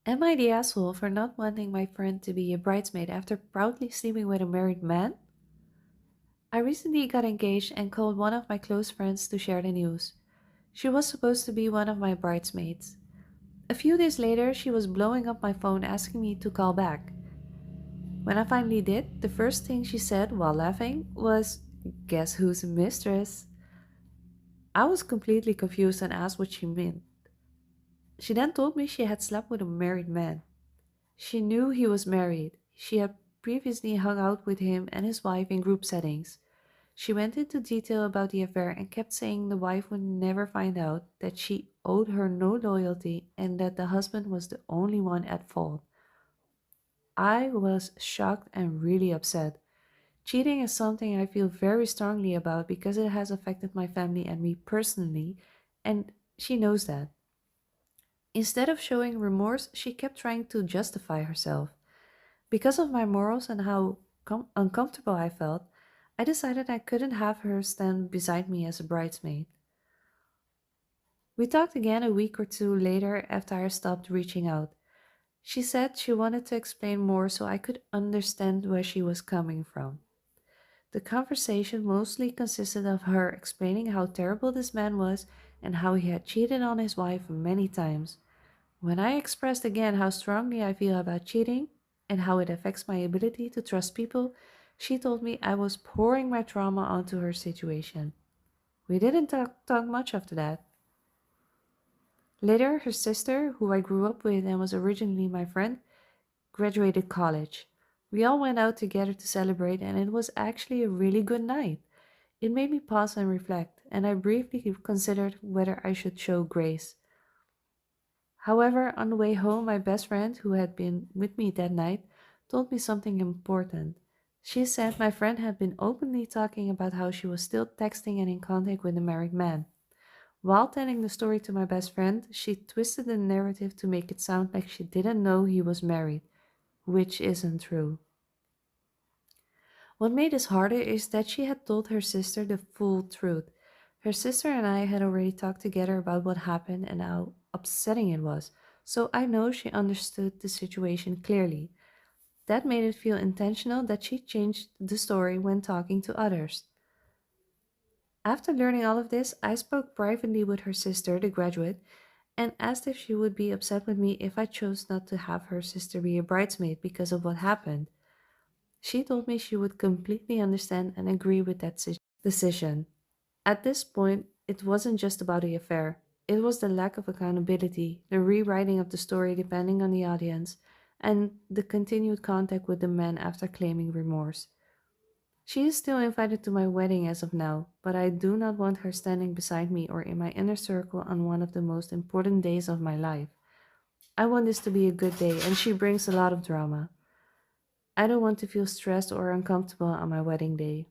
Am I the asshole for not wanting my friend to be a bridesmaid after proudly sleeping with a married man? I recently got engaged and called one of my close friends to share the news. She was supposed to be one of my bridesmaids. A few days later, she was blowing up my phone asking me to call back. When I finally did, the first thing she said while laughing was, "Guess who's mistress?" I was completely confused and asked what she meant. She then told me she had slept with a married man. She knew he was married. She had previously hung out with him and his wife in group settings. She went into detail about the affair and kept saying the wife would never find out, that she owed her no loyalty, and that the husband was the only one at fault. I was shocked and really upset. Cheating is something I feel very strongly about because it has affected my family and me personally, and she knows that. Instead of showing remorse, she kept trying to justify herself. Because of my morals and how uncomfortable I felt, I decided I couldn't have her stand beside me as a bridesmaid. We talked again a week or two later after I stopped reaching out. She said she wanted to explain more so I could understand where she was coming from. The conversation mostly consisted of her explaining how terrible this man was and how he had cheated on his wife many times. When I expressed again how strongly I feel about cheating and how it affects my ability to trust people, she told me I was pouring my trauma onto her situation. We didn't talk much after that. Later, her sister, who I grew up with and was originally my friend, graduated college. We all went out together to celebrate, and it was actually a really good night. It made me pause and reflect, and I briefly considered whether I should show grace. However, on the way home, my best friend, who had been with me that night, told me something important. She said my friend had been openly talking about how she was still texting and in contact with a married man. While telling the story to my best friend, she twisted the narrative to make it sound like she didn't know he was married, which isn't true. What made this harder is that she had told her sister the full truth. Her sister and I had already talked together about what happened and how upsetting it was, so I know she understood the situation clearly. That made it feel intentional that she changed the story when talking to others. After learning all of this, I spoke privately with her sister, the graduate, and asked if she would be upset with me if I chose not to have her sister be a bridesmaid because of what happened. She told me she would completely understand and agree with that decision. At this point, it wasn't just about the affair. It was the lack of accountability, the rewriting of the story depending on the audience, and the continued contact with the man after claiming remorse. She is still invited to my wedding as of now, but I do not want her standing beside me or in my inner circle on one of the most important days of my life. I want this to be a good day, and she brings a lot of drama. I don't want to feel stressed or uncomfortable on my wedding day.